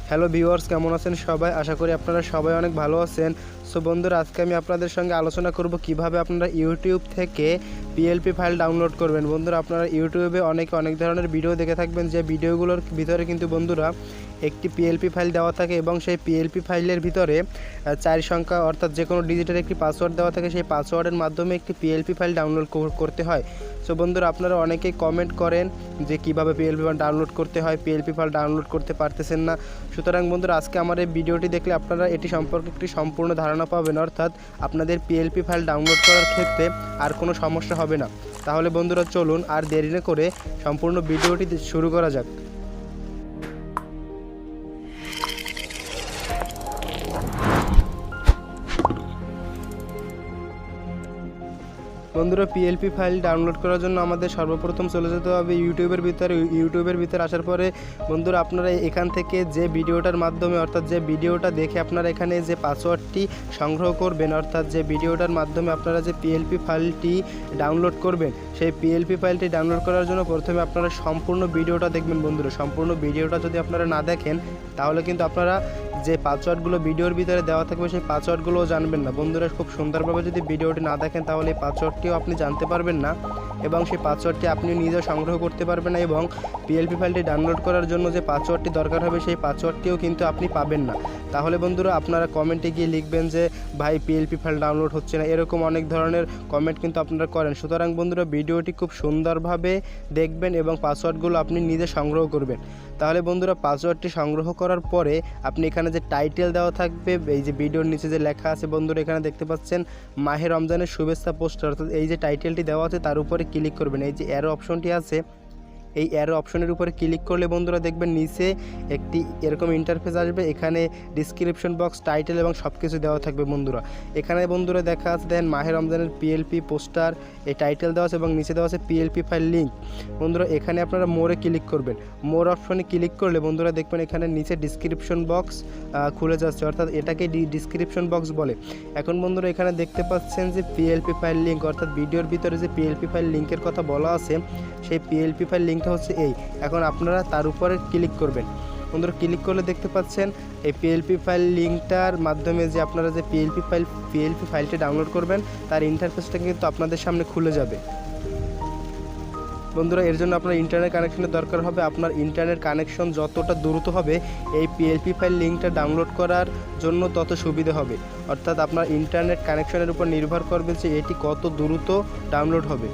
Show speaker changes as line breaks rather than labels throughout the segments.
Hello viewers, কেমন আছেন সবাই? আশা করি আপনারা সবাই অনেক ভালো আছেন। সো বন্ধুরা, আজকে আমি আপনাদের সঙ্গে আলোচনা করব কিভাবে আপনারা ইউটিউব থেকে পিএলপি ফাইল ডাউনলোড করবেন। বন্ধুরা, আপনারা ইউটিউবে অনেক ধরনের ভিডিও দেখে থাকবেন, যে ভিডিওগুলোর ভিতরে কিন্তু বন্ধুরা একটি পিএলপি ফাইল দেওয়া থাকে এবং সেই পিএলপি ফাইলের ভিতরে 4 সংখ্যা অর্থাৎ যে কোনো ডিজিটের একটি পাসওয়ার্ড দেওয়া থাকে। সেই পাসওয়ার্ডের মাধ্যমে একটি পিএলপি ফাইল ডাউনলোড করতে হয়। সো বন্ধুরা, আপনারা অনেকেই কমেন্ট করেন যে কিভাবে পিএলপি ফাইল ডাউনলোড করতে হয়, পিএলপি ফাইল ডাউনলোড করতে পারতেছেন না। সুতরাং বন্ধুরা, আজকে আমার এই ভিডিওটি দেখলে আপনারা এটি সম্পর্কে একটি সম্পূর্ণ ধারণা পাবেন, অর্থাৎ আপনাদের পিএলপি ফাইল ডাউনলোড করার ক্ষেত্রে আর কোনো সমস্যা হবে না। তাহলে বন্ধুরা, চলুন আর দেরি না করে সম্পূর্ণ ভিডিওটি শুরু করা যাক। বন্ধুরা, পিএলপি ফাইল ডাউনলোড করার জন্য আমাদের সর্বপ্রথম চলে যেতে হবে ইউটিউবের ভিতরে আসার পরে বন্ধুরা, আপনারা এখান থেকে যে ভিডিওটার মাধ্যমে অর্থাৎ যে ভিডিওটা দেখে আপনারা এখানে যে পাসওয়ার্ডটি সংগ্রহ করবেন, অর্থাৎ যে ভিডিওটার মাধ্যমে আপনারা যে পিএলপি ফাইলটি ডাউনলোড করবেন, সেই পিএলপি ফাইলটি ডাউনলোড করার জন্য প্রথমে আপনারা সম্পূর্ণ ভিডিওটা দেখবেন। বন্ধুরা, সম্পূর্ণ ভিডিওটা যদি আপনারা না দেখেন তাহলে কিন্তু আপনারা যে পাসওয়ার্ডগুলো ভিডিওর ভিতরে দেওয়া থাকবে সেই পাসওয়ার্ডগুলোও জানবেন না। বন্ধুরা, খুব সুন্দরভাবে যদি ভিডিওটি না দেখেন তাহলে এই পাসওয়ার্ডটিও আপনি জানতে পারবেন না এবং সেই পাসওয়ার্ডটি আপনি নিজে সংগ্রহ করতে পারবেন না, এবং পিএলপি ফাইলটি ডাউনলোড করার জন্য যে পাসওয়ার্ডটি দরকার হবে সেই পাসওয়ার্ডটিও কিন্তু আপনি পাবেন না। তাহলে বন্ধুরা, আপনারা কমেন্টে গিয়ে লিখবেন যে ভাই পিএলপি ফাইল ডাউনলোড হচ্ছে না, এরকম অনেক ধরনের কমেন্ট কিন্তু আপনারা করেন। সুতরাং বন্ধুরা, ভিডিওটি খুব সুন্দরভাবে দেখবেন এবং পাসওয়ার্ডগুলো আপনি নিজে সংগ্রহ করবেন। তাহলে বন্ধুরা, পাসওয়ার্ডটি সংগ্রহ করার পরে আপনি এখানে যে টাইটেল দেওয়া থাকবে, এই যে ভিডিওর নিচে যে লেখা আছে বন্ধুরা, এখানে দেখতে পাচ্ছেন মাহে রমজানের শুভেচ্ছা পোস্টার, অর্থাৎ এই যে টাইটেলটি দেওয়া আছে তার উপরে ক্লিক করবেন। এই যে অ্যারো অপশনটি আছে, এই অ্যারো অপশনের উপরে ক্লিক করলে বন্ধুরা দেখবেন নিচে একটি এরকম ইন্টারফেস আসবে। এখানে ডিসক্রিপশন বক্স, টাইটেল এবং সব কিছু দেওয়া থাকবে। বন্ধুরা, এখানে বন্ধুরা দেখা আছে দেখেন মাহে রমজানের পিএলপি পোস্টার, এই টাইটেল দেওয়া আছে এবং নিচে দেওয়া আছে পিএলপি ফাইল লিঙ্ক। বন্ধুরা, এখানে আপনারা মোরে ক্লিক করবেন। মোর অপশনে ক্লিক করলে বন্ধুরা দেখবেন এখানে নিচে ডিসক্রিপশন বক্স খুলে যাচ্ছে, অর্থাৎ এটাকে ডিসক্রিপশন বক্স বলে। এখন বন্ধুরা, এখানে দেখতে পাচ্ছেন যে পিএলপি ফাইল লিঙ্ক, অর্থাৎ ভিডিওর ভিতরে যে পিএলপি ফাইল লিঙ্কের কথা বলা আছে সেই পিএলপি ফাইল লিঙ্কটা হচ্ছে এই। এখন আপনারা তার উপরে ক্লিক করবেন। বন্ধুরা, ক্লিক করলে দেখতে পাচ্ছেন এই পিএলপি ফাইল লিঙ্কটার মাধ্যমে যে আপনারা যে পিএলপি ফাইলটি ডাউনলোড করবেন তার ইন্টারফেসটা কিন্তু আপনাদের সামনে খুলে যাবে। বন্ধুরা, এর জন্য আপনার ইন্টারনেট কানেকশনের দরকার হবে। আপনার ইন্টারনেট কানেকশন যতটা দ্রুত হবে এই পিএলপি ফাইল লিঙ্কটা ডাউনলোড করার জন্য তত সুবিধা হবে, অর্থাৎ আপনার ইন্টারনেট কানেকশনের উপর নির্ভর করবে যে এটি কত দ্রুত ডাউনলোড হবে।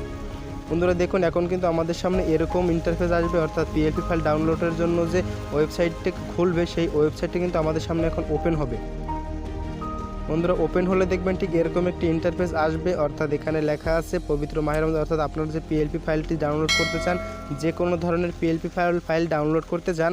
বন্ধুরা, দেখুন এখন কিন্তু আমাদের সামনে এরকম ইন্টারফেস আসবে, অর্থাৎ পিএলপি ফাইল ডাউনলোডের জন্য যে ওয়েবসাইটটি খুলবে সেই ওয়েবসাইটটি কিন্তু আমাদের সামনে এখন ওপেন হবে। বন্ধুরা, ওপেন হলে দেখবেন ঠিক এরকম একটি ইন্টারফেস আসবে, অর্থাৎ এখানে লেখা আছে পবিত্র মাহে রমজান, অর্থাৎ আপনারা যে পিএলপি ফাইলটি ডাউনলোড করতে চান, যে কোনো ধরনের পিএলপি ফাইল ডাউনলোড করতে চান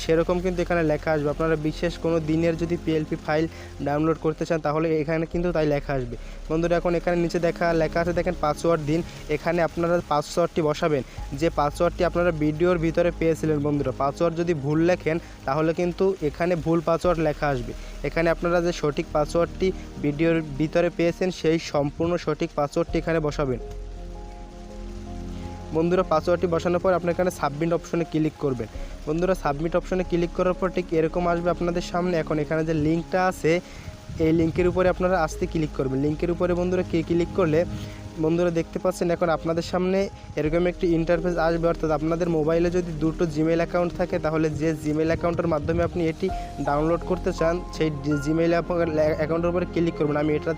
সেরকম কিন্তু এখানে লেখা আসবে। আপনারা বিশেষ কোনো দিনের যদি পিএলপি ফাইল ডাউনলোড করতে চান তাহলে এখানে কিন্তু তাই লেখা আসবে। বন্ধুরা, এখন এখানে নিচে লেখা আছে দেখেন পাসওয়ার্ড দিন। এখানে আপনারা পাসওয়ার্ডটি বসাবেন, যে পাসওয়ার্ডটি আপনারা ভিডিওর ভিতরে পেয়েছিলেন। বন্ধুরা, পাসওয়ার্ড যদি ভুল লেখেন তাহলে কিন্তু এখানে ভুল পাসওয়ার্ড লেখা আসবে। এখানে আপনারা যে সঠিক পাসওয়ার্ডটি ভিডিওর ভিতরে পেয়েছেন সেই সম্পূর্ণ সঠিক পাসওয়ার্ডটি এখানে বসাবেন। বন্ধুরা, পাসওয়ার্ডটি বসানোর পর আপনার এখানে সাবমিট অপশনে ক্লিক করবেন। বন্ধুরা, সাবমিট অপশনে ক্লিক করার পর ঠিক এরকম আসবে আপনাদের সামনে। এখন এখানে যে লিঙ্কটা আছে এই লিঙ্কের উপরে আপনারা আসতে ক্লিক করবেন। লিঙ্কের উপরে বন্ধুরা ক্লিক করলে বন্ধুরা দেখতে পাচ্ছেন এখন আপনাদের সামনে এরকম একটি ইন্টারফেস আসবে, অর্থাৎ আপনাদের মোবাইলে যদি দুটো জিমেইল অ্যাকাউন্ট থাকে তাহলে যে জিমেইল অ্যাকাউন্টের মাধ্যমে আপনি এটি ডাউনলোড করতে চান সেই জিমেইল অ্যাকাউন্টের উপরে ক্লিক করবেন। আমি এটা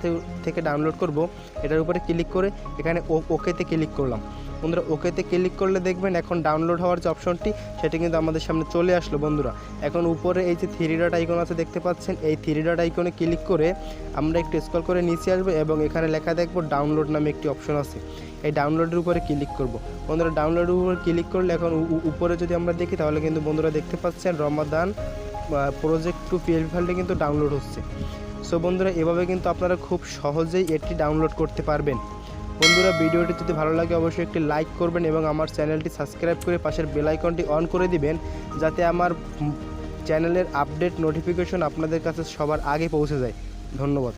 থেকে ডাউনলোড করব, এটার উপরে ক্লিক করে এখানে ওকেতে ক্লিক করলাম। বন্ধুরা, ওকেতে ক্লিক করলে দেখবেন এখন ডাউনলোড হওয়ার যে অপশনটি সেটি কিন্তু আমাদের সামনে চলে আসলো। বন্ধুরা, এখন উপরে এই যে 3 ডট আইকন আছে দেখতে পাচ্ছেন, এই 3 ডট আইকনে ক্লিক করে আমরা একটু স্ক্রল করে নিচে আসবো এবং এখানে লেখা দেখবো ডাউনলোড নামে একটি অপশন আছে। এই ডাউনলোডের উপরে ক্লিক করব। বন্ধুরা, ডাউনলোডের উপরে ক্লিক করলে এখন উপরে যদি আমরা দেখি তাহলে কিন্তু বন্ধুরা দেখতে পাচ্ছেন রমাদান প্রজেক্ট 2 পিএলপি ফাইলটি কিন্তু ডাউনলোড হচ্ছে। সো বন্ধুরা, এভাবে কিন্তু আপনারা খুব সহজেই এটি ডাউনলোড করতে পারবেন। বন্ধুরা, ভিডিওটি যদি ভালো লাগে অবশ্যই একটি লাইক করবেন এবং আমার চ্যানেলটি সাবস্ক্রাইব করে পাশের বেল আইকনটি অন করে দিবেন, যাতে আমার চ্যানেলের আপডেট নোটিফিকেশন আপনাদের কাছে সবার আগে পৌঁছে যায়। ধন্যবাদ।